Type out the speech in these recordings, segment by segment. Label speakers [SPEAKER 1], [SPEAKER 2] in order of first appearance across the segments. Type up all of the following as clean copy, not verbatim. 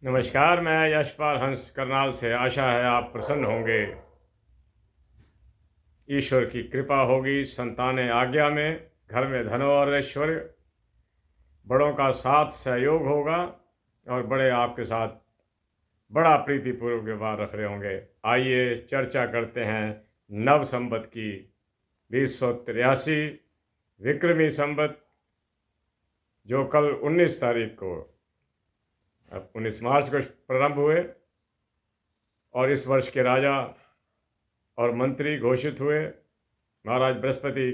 [SPEAKER 1] नमस्कार, मैं यशपाल हंस करनाल से। आशा है आप प्रसन्न होंगे। ईश्वर की कृपा होगी, संतान आज्ञा में, घर में धन और ऐश्वर्य, बड़ों का साथ सहयोग होगा और बड़े आपके साथ बड़ा प्रीतिपूर्वक व्यवहार रख रहे होंगे। आइए चर्चा करते हैं नव संवत की। 2083 विक्रमी संवत, जो कल 19 तारीख को, अब 19 मार्च को प्रारंभ हुए और इस वर्ष के राजा और मंत्री घोषित हुए। महाराज बृहस्पति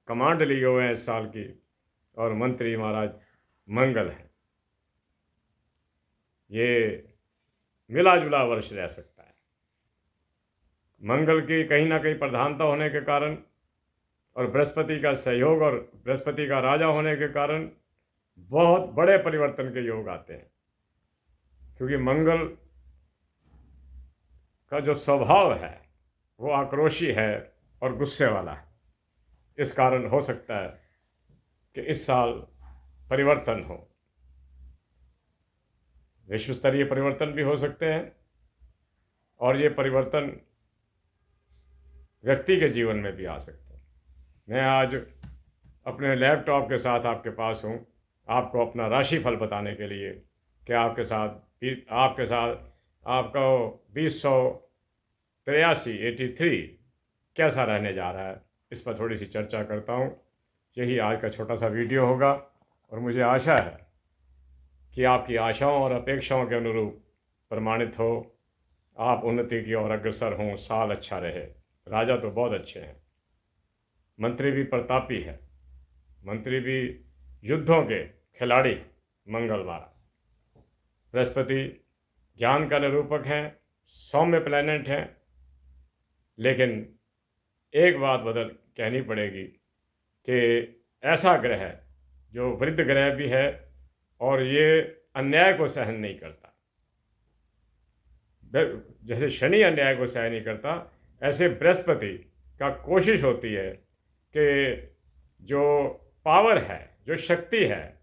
[SPEAKER 1] कमांड लिए हुए हैं इस साल की, और मंत्री महाराज मंगल हैं। ये मिला जुला वर्ष रह सकता है। मंगल की कहीं ना कहीं प्रधानता होने के कारण और बृहस्पति का सहयोग और बृहस्पति का राजा होने के कारण बहुत बड़े परिवर्तन के योग आते हैं, क्योंकि मंगल का जो स्वभाव है वो आक्रोशी है और गुस्से वाला है। इस कारण हो सकता है कि इस साल परिवर्तन हो, विश्व स्तरीय परिवर्तन भी हो सकते हैं, और ये परिवर्तन व्यक्ति के जीवन में भी आ सकते हैं। मैं आज अपने लैपटॉप के साथ आपके पास हूँ, आपको अपना राशिफल बताने के लिए कि आपके साथ आपका 2083 कैसा रहने जा रहा है, इस पर थोड़ी सी चर्चा करता हूँ। यही आज का छोटा सा वीडियो होगा, और मुझे आशा है कि आपकी आशाओं और अपेक्षाओं के अनुरूप प्रमाणित हो, आप उन्नति की ओर अग्रसर हों, साल अच्छा रहे। राजा तो बहुत अच्छे हैं, मंत्री भी प्रतापी है, मंत्री भी युद्धों के खिलाड़ी। मंगलवार बृहस्पति ज्ञान का निरूपक हैं, सौम्य प्लैनेट हैं, लेकिन एक बात बदल कहनी पड़ेगी कि ऐसा ग्रह है जो वृद्ध ग्रह भी है और ये अन्याय को सहन नहीं करता। जैसे शनि अन्याय को सहन नहीं करता, ऐसे बृहस्पति का कोशिश होती है कि जो पावर है, जो शक्ति है,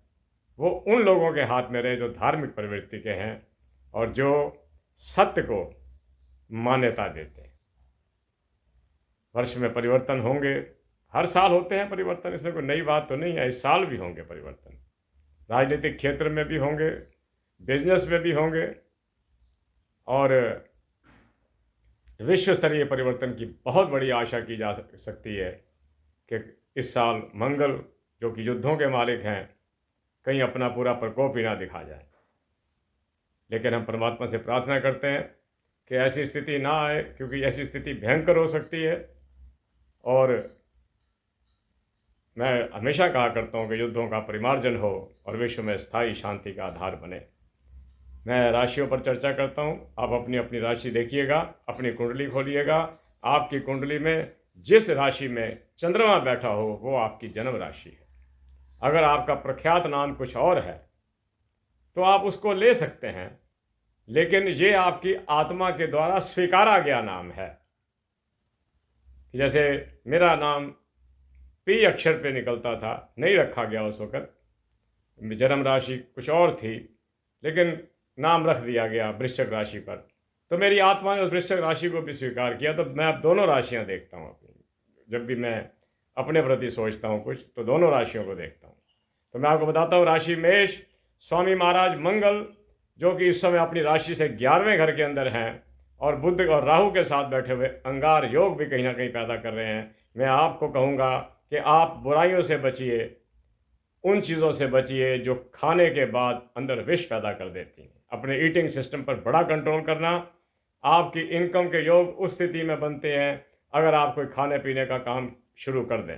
[SPEAKER 1] वो उन लोगों के हाथ में रहे जो धार्मिक प्रवृत्ति के हैं और जो सत्य को मान्यता देते हैं। वर्ष में परिवर्तन होंगे, हर साल होते हैं परिवर्तन, इसमें कोई नई बात तो नहीं है। इस साल भी होंगे परिवर्तन, राजनीतिक क्षेत्र में भी होंगे, बिजनेस में भी होंगे, और विश्व स्तरीय परिवर्तन की बहुत बड़ी आशा की जा सकती है कि इस साल मंगल, जो कि युद्धों के मालिक हैं, कहीं अपना पूरा प्रकोप ही ना दिखा जाए। लेकिन हम परमात्मा से प्रार्थना करते हैं कि ऐसी स्थिति ना आए, क्योंकि ऐसी स्थिति भयंकर हो सकती है। और मैं हमेशा कहा करता हूँ कि युद्धों का परिमार्जन हो और विश्व में स्थायी शांति का आधार बने। मैं राशियों पर चर्चा करता हूँ, आप अपनी अपनी राशि देखिएगा, अपनी कुंडली खोलिएगा। आपकी कुंडली में जिस राशि में चंद्रमा बैठा हो वो आपकी जन्म राशि है। अगर आपका प्रख्यात नाम कुछ और है तो आप उसको ले सकते हैं, लेकिन ये आपकी आत्मा के द्वारा स्वीकारा गया नाम है। जैसे मेरा नाम पी अक्षर पे निकलता था, नहीं रखा गया उस वक़्त, जन्म राशि कुछ और थी, लेकिन नाम रख दिया गया वृश्चिक राशि पर। तो मेरी आत्मा ने उस वृश्चिक राशि को भी स्वीकार किया। तो मैं अब दोनों राशियां देखता हूँ अपनी, जब भी मैं अपने प्रति सोचता हूँ कुछ, तो दोनों राशियों को देखता हूँ। तो मैं आपको बताता हूँ, राशि मेष, स्वामी महाराज मंगल, जो कि इस समय अपनी राशि से 11वें घर के अंदर हैं, और बुध और राहु के साथ बैठे हुए अंगार योग भी कहीं ना कहीं पैदा कर रहे हैं। मैं आपको कहूँगा कि आप बुराइयों से बचिए, उन चीज़ों से बचिए जो खाने के बाद अंदर विष पैदा कर देती हैं। अपने ईटिंग सिस्टम पर बड़ा कंट्रोल करना। आपकी इनकम के योग उस स्थिति में बनते हैं अगर आप कोई खाने पीने का काम शुरू कर दें।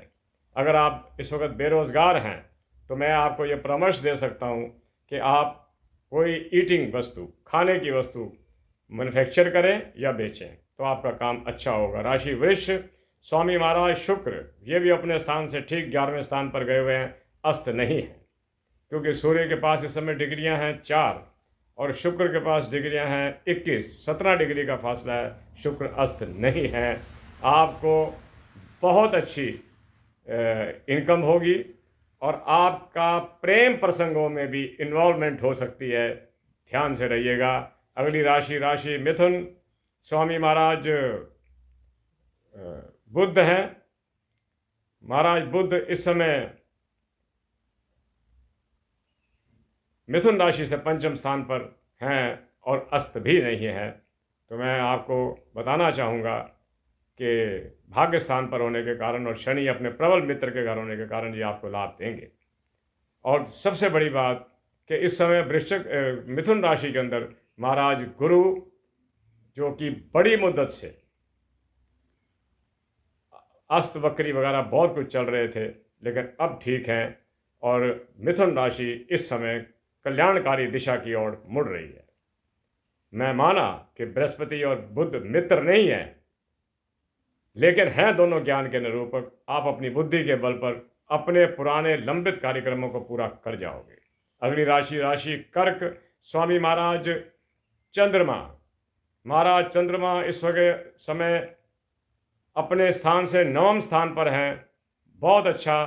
[SPEAKER 1] अगर आप इस वक्त बेरोज़गार हैं तो मैं आपको ये परामर्श दे सकता हूँ कि आप कोई ईटिंग वस्तु, खाने की वस्तु मैन्युफैक्चर करें या बेचें, तो आपका काम अच्छा होगा। राशि वृष, स्वामी महाराज शुक्र, ये भी अपने स्थान से ठीक 11वें स्थान पर गए हुए हैं, अस्त नहीं है, क्योंकि सूर्य के पास इस समय डिग्रियां हैं 4 और शुक्र के पास डिग्रियां हैं 21, 17 डिग्री का फासला है। शुक्र अस्त नहीं है। आपको बहुत अच्छी इनकम होगी और आपका प्रेम प्रसंगों में भी इन्वॉल्वमेंट हो सकती है। ध्यान से रहिएगा। अगली राशि राशि मिथुन। स्वामी महाराज बुध हैं। महाराज बुध इस समय मिथुन राशि से पंचम स्थान पर हैं और अस्त भी नहीं है। तो मैं आपको बताना चाहूँगा कि भाग्य स्थान पर होने के कारण और शनि अपने प्रबल मित्र के घर होने के कारण ये आपको लाभ देंगे। और सबसे बड़ी बात कि इस समय वृश्चिक मिथुन राशि के अंदर महाराज गुरु, जो कि बड़ी मुद्दत से अस्त वक्री वगैरह बहुत कुछ चल रहे थे, लेकिन अब ठीक हैं और मिथुन राशि इस समय कल्याणकारी दिशा की ओर मुड़ रही है। मैं माना कि बृहस्पति और बुध मित्र नहीं हैं, लेकिन हैं दोनों ज्ञान के निरूपक। आप अपनी बुद्धि के बल पर अपने पुराने लंबित कार्यक्रमों को पूरा कर जाओगे। अगली राशि राशि कर्क। स्वामी महाराज चंद्रमा। महाराज चंद्रमा इस वक्त समय अपने स्थान से नवम स्थान पर हैं। बहुत अच्छा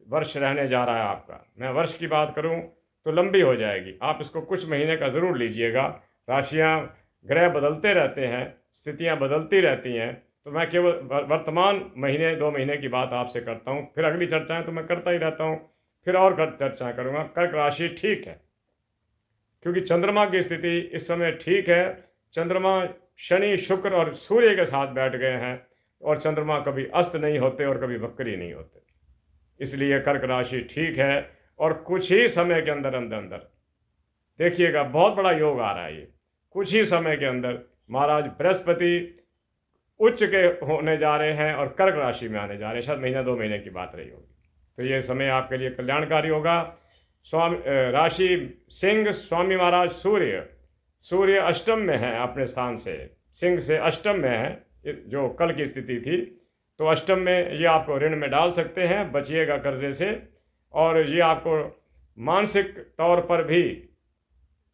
[SPEAKER 1] वर्ष रहने जा रहा है आपका। मैं वर्ष की बात करूं तो लंबी हो जाएगी, आप इसको कुछ महीने का ज़रूर लीजिएगा। राशियां ग्रह बदलते रहते हैं, स्थितियां बदलती रहती हैं, तो मैं केवल वर्तमान महीने 2 महीने की बात आपसे करता हूं। फिर अगली चर्चाएं तो मैं करता ही रहता हूं, फिर और चर्चाएं करूंगा। कर्क राशि ठीक है, क्योंकि चंद्रमा की स्थिति इस समय ठीक है। चंद्रमा शनि शुक्र और सूर्य के साथ बैठ गए हैं और चंद्रमा कभी अस्त नहीं होते और कभी वक्री नहीं होते, इसलिए कर्क राशि ठीक है। और कुछ ही समय के अंदर अंदर अंदर देखिएगा बहुत बड़ा योग आ रहा है। ये कुछ ही समय के अंदर महाराज बृहस्पति उच्च के होने जा रहे हैं और कर्क राशि में आने जा रहे हैं। शायद महीना 2 महीने की बात रही होगी, तो ये समय आपके लिए कल्याणकारी होगा। स्वामी राशि सिंह। स्वामी महाराज सूर्य अष्टम में है अपने स्थान से, सिंह से अष्टम में है। जो कल की स्थिति थी, तो अष्टम में ये आपको ऋण में डाल सकते हैं, बचिएगा कर्जे से। और ये आपको मानसिक तौर पर भी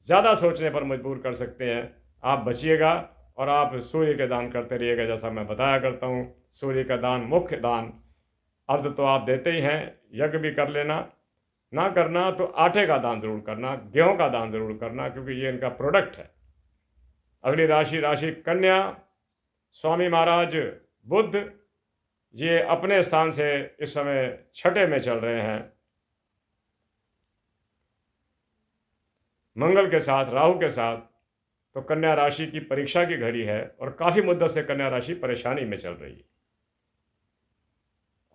[SPEAKER 1] ज़्यादा सोचने पर मजबूर कर सकते हैं। आप बचिएगा और आप सूर्य के दान करते रहिएगा, जैसा मैं बताया करता हूँ। सूर्य का दान मुख्य दान, अर्ध तो आप देते ही हैं, यज्ञ भी कर लेना, ना करना तो आटे का दान ज़रूर करना, गेहूं का दान ज़रूर करना, क्योंकि ये इनका प्रोडक्ट है। अगली राशि राशि कन्या। स्वामी महाराज बुध ये अपने स्थान से इस समय छठे में चल रहे हैं, मंगल के साथ, राहु के साथ। तो कन्या राशि की परीक्षा की घड़ी है और काफ़ी मुद्दत से कन्या राशि परेशानी में चल रही है।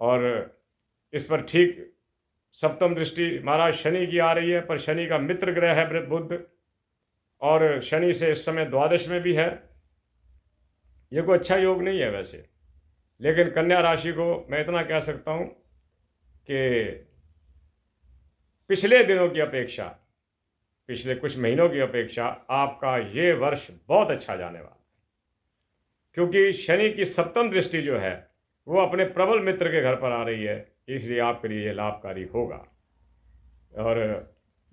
[SPEAKER 1] और इस पर ठीक सप्तम दृष्टि महाराज शनि की आ रही है, पर शनि का मित्र ग्रह है बुध, और शनि से इस समय द्वादश में भी है। ये कोई अच्छा योग नहीं है वैसे, लेकिन कन्या राशि को मैं इतना कह सकता हूँ कि पिछले दिनों की अपेक्षा, पिछले कुछ महीनों की अपेक्षा आपका ये वर्ष बहुत अच्छा जाने वाला है, क्योंकि शनि की सप्तम दृष्टि जो है वो अपने प्रबल मित्र के घर पर आ रही है, इसलिए आपके लिए ये लाभकारी होगा। और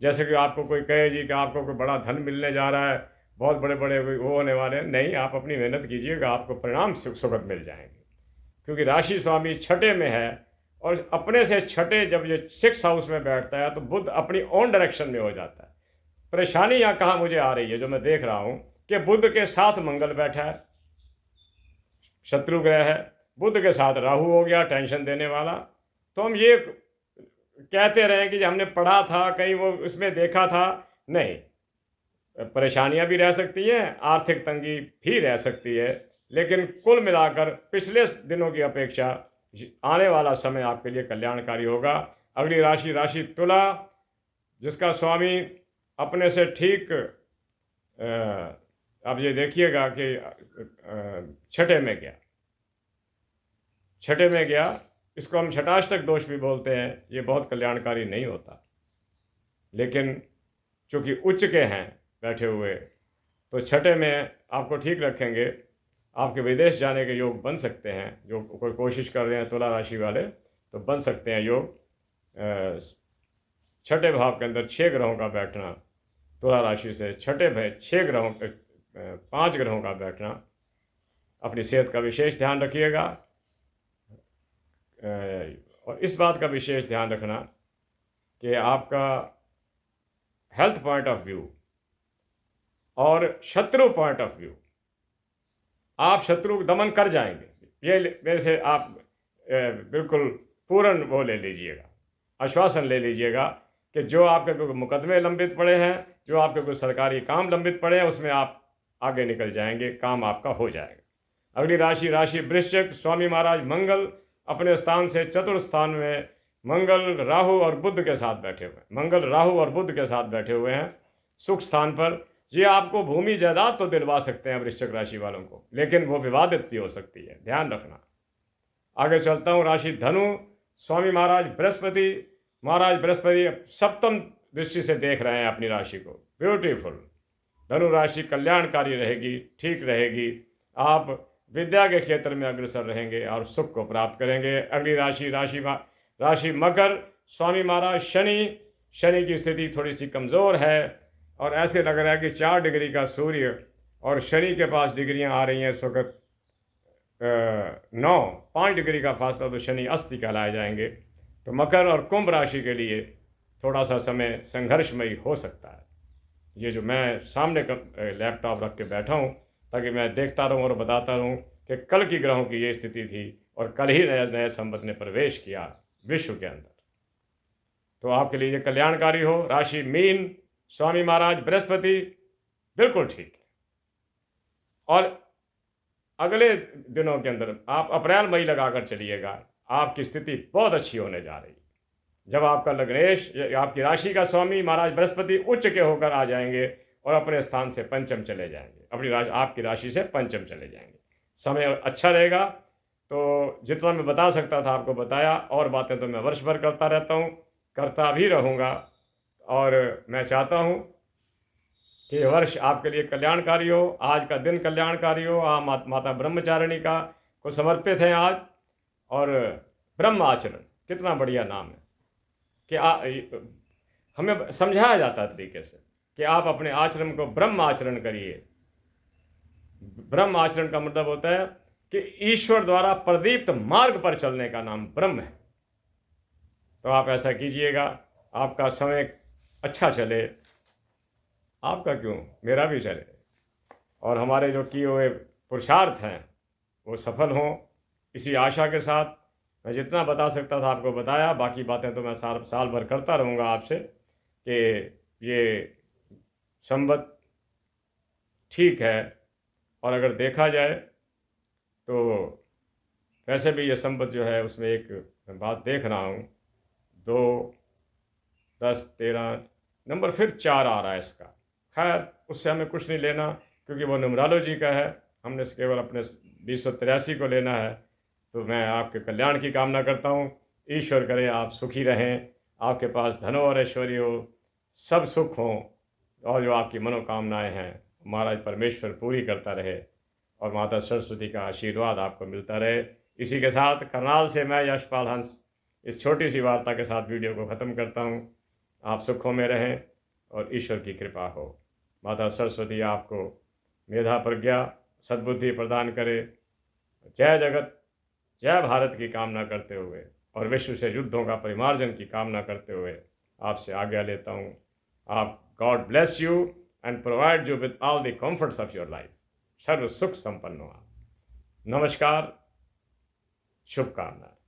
[SPEAKER 1] जैसे कि आपको कोई कहे जी कि आपको कोई बड़ा धन मिलने जा रहा है, बहुत बड़े बड़े वो होने वाले हैं, नहीं, आप अपनी मेहनत कीजिएगा, आपको परिणाम सुखद मिल जाएंगे। क्योंकि राशि स्वामी छठे में है और अपने से छठे जब ये 6th हाउस में बैठता है तो बुध अपनी ओन डायरेक्शन में हो जाता है। परेशानी यहाँ कहाँ मुझे आ रही है, जो मैं देख रहा हूँ कि बुध के साथ मंगल बैठा है, शत्रु ग्रह है, बुध के साथ राहु हो गया, टेंशन देने वाला। तो हम ये कहते रहे कि हमने पढ़ा था कहीं, वो उसमें देखा था, नहीं, परेशानियां भी रह सकती हैं, आर्थिक तंगी भी रह सकती है, लेकिन कुल मिलाकर पिछले दिनों की अपेक्षा आने वाला समय आपके लिए कल्याणकारी होगा। अगली राशि राशि तुला, जिसका स्वामी अपने से ठीक अब ये देखिएगा कि छठे में गया, छठे में गया, इसको हम छठाष्टक दोष भी बोलते हैं। ये बहुत कल्याणकारी नहीं होता, लेकिन चूँकि उच्च के हैं बैठे हुए, तो छठे में आपको ठीक रखेंगे। आपके विदेश जाने के योग बन सकते हैं, जो कोई कोशिश कर रहे हैं तुला राशि वाले, तो बन सकते हैं योग। छठे भाव के अंदर 6 ग्रहों का बैठना, तुला राशि से छठे भाव 6 ग्रहों 5 ग्रहों का बैठना। अपनी सेहत का विशेष ध्यान रखिएगा और इस बात का विशेष ध्यान रखना कि आपका हेल्थ पॉइंट ऑफ व्यू और शत्रु पॉइंट ऑफ व्यू, आप शत्रु को दमन कर जाएंगे। ये मेरे से आप बिल्कुल पूर्ण वो ले लीजिएगा, आश्वासन ले लीजिएगा कि जो आपके कोई मुकदमे लंबित पड़े हैं, जो आपके कोई सरकारी काम लंबित पड़े हैं, उसमें आप आगे निकल जाएंगे, काम आपका हो जाएगा। अगली राशि राशि वृश्चिक, स्वामी महाराज मंगल अपने स्थान से चतुर्थ स्थान में मंगल राहु और बुध के साथ बैठे हुए हैं। मंगल राहु और बुध के साथ बैठे हुए हैं सुख स्थान पर। ये आपको भूमि जायदाद तो दिलवा सकते हैं वृश्चिक राशि वालों को, लेकिन वो विवादित भी हो सकती है, ध्यान रखना। आगे चलता हूँ, राशि धनु, स्वामी महाराज बृहस्पति सप्तम दृष्टि से देख रहे हैं अपनी राशि को। ब्यूटीफुल। धनु राशि कल्याणकारी रहेगी, ठीक रहेगी। आप विद्या के क्षेत्र में अग्रसर रहेंगे और सुख को प्राप्त करेंगे। अगली राशि मकर, स्वामी महाराज शनि की स्थिति थोड़ी सी कमज़ोर है और ऐसे लग रहा है कि 4 डिग्री का सूर्य और शनि के पास डिग्रियां आ रही हैं इस वक्त 5 डिग्री का फासला, तो शनि अस्त कहलाए जाएंगे। तो मकर और कुंभ राशि के लिए थोड़ा सा समय संघर्षमयी हो सकता है। ये जो मैं सामने लैपटॉप रख के बैठा हूँ ताकि मैं देखता रहूँ और बताता रहूँ कि कल की ग्रहों की ये स्थिति थी और कल ही नए संवत ने प्रवेश किया विश्व के अंदर, तो आपके लिए ये कल्याणकारी हो। राशि मीन, स्वामी महाराज बृहस्पति बिल्कुल ठीक है। और अगले दिनों के अंदर आप अप्रैल मई लगाकर चलिएगा, आपकी स्थिति बहुत अच्छी होने जा रही है। जब आपका लग्नेश, आपकी राशि का स्वामी महाराज बृहस्पति उच्च के होकर आ जाएंगे और अपने स्थान से पंचम चले जाएंगे, आपकी राशि से पंचम चले जाएंगे। समय अच्छा रहेगा। तो जितना मैं बता सकता था आपको बताया, और बातें तो मैं वर्ष भर करता रहता हूँ, करता भी रहूँगा। और मैं चाहता हूँ कि ये वर्ष आपके लिए कल्याणकारी हो, आज का दिन कल्याणकारी हो। आप माता ब्रह्मचारिणी का को समर्पित हैं आज। और ब्रह्म आचरण कितना बढ़िया नाम है कि हमें समझाया जाता है तरीके से कि आप अपने आचरण को ब्रह्म आचरण करिए। ब्रह्म आचरण का मतलब होता है कि ईश्वर द्वारा प्रदीप्त मार्ग पर चलने का नाम ब्रह्म है। तो आप ऐसा कीजिएगा, आपका समय अच्छा चले, आपका क्यों, मेरा भी चले, और हमारे जो किए हुए पुरुषार्थ हैं वो सफल हों। इसी आशा के साथ मैं जितना बता सकता था आपको बताया। बाकी बातें तो मैं साल भर करता रहूँगा आपसे कि ये संवत ठीक है। और अगर देखा जाए तो वैसे भी ये संवत जो है उसमें एक बात देख रहा हूँ, 2, 10, 13 नंबर फिर 4 आ रहा है इसका। खैर उससे हमें कुछ नहीं लेना क्योंकि वो न्यूमरोलॉजी का है, हमने केवल अपने 283 को लेना है। तो मैं आपके कल्याण की कामना करता हूँ। ईश्वर करे आप सुखी रहें, आपके पास धन और ऐश्वर्य हो, सब सुख हों, और जो आपकी मनोकामनाएं हैं महाराज परमेश्वर पूरी करता रहे, और माता सरस्वती का आशीर्वाद आपको मिलता रहे। इसी के साथ करनाल से मैं यशपाल हंस इस छोटी सी वार्ता के साथ वीडियो को ख़त्म करता हूँ। आप सुखों में रहें और ईश्वर की कृपा हो। माता सरस्वती आपको मेधा प्रज्ञा सद्बुद्धि प्रदान करे। जय जगत जय भारत की कामना करते हुए और विश्व से युद्धों का परिमार्जन की कामना करते हुए आपसे आज्ञा लेता हूँ। आप God bless you and provide you with all the comforts of your life. सर्व सुख संपन्न हो आप। नमस्कार, शुभकामनाएं।